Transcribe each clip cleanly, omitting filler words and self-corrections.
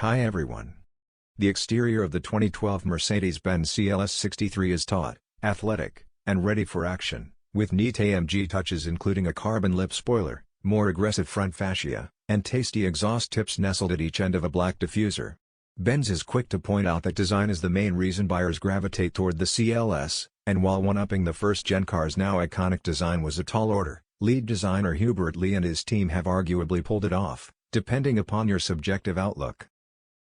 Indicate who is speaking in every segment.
Speaker 1: Hi everyone. The exterior of the 2012 Mercedes-Benz CLS63 is taut, athletic, and ready for action, with neat AMG touches including a carbon lip spoiler, more aggressive front fascia, and tasty exhaust tips nestled at each end of a black diffuser. Benz is quick to point out that design is the main reason buyers gravitate toward the CLS, and while one-upping the first-gen car's now iconic design was a tall order, lead designer Hubert Lee and his team have arguably pulled it off, depending upon your subjective outlook.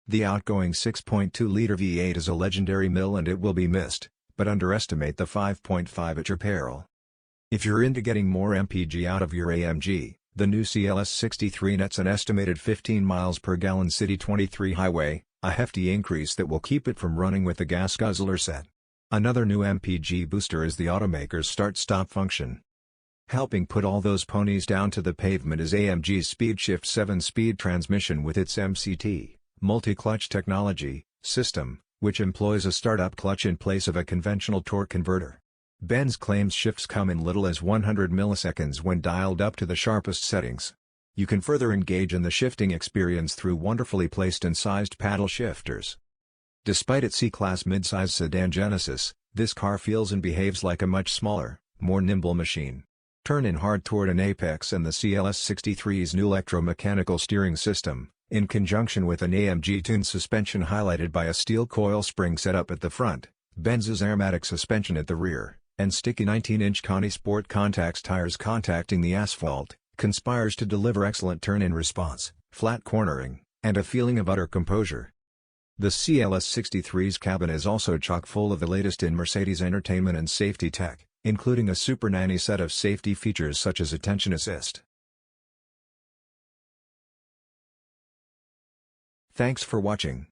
Speaker 1: The outgoing 6.2-liter V8 is a legendary mill and it will be missed, but underestimate the 5.5 at your peril. If you're into getting more MPG out of your AMG, the new CLS63 nets an estimated 15 miles per gallon City 23 highway, a hefty increase that will keep it from running with the gas guzzler set. Another new MPG booster is the automaker's start-stop function. Helping put all those ponies down to the pavement is AMG's SpeedShift 7-speed transmission with its MCT, multi-clutch technology, system, which employs a startup clutch in place of a conventional torque converter. Benz claims shifts come in little as 100 milliseconds when dialed up to the sharpest settings. You can further engage in the shifting experience through wonderfully placed and sized paddle shifters. Despite its C-Class midsize sedan genesis, this car feels and behaves like a much smaller, more nimble machine. Turn in hard toward an apex and the CLS63's new electromechanical steering system, in conjunction with an AMG-tuned suspension highlighted by a steel coil spring setup at the front, Benz's airmatic suspension at the rear, and sticky 19-inch Conti Sport Contax tires contacting the asphalt, conspires to deliver excellent turn-in response, flat cornering, and a feeling of utter composure. The CLS63's cabin is also chock full of the latest in Mercedes entertainment and safety tech, including a super nanny set of safety features such as attention assist. Thanks for watching.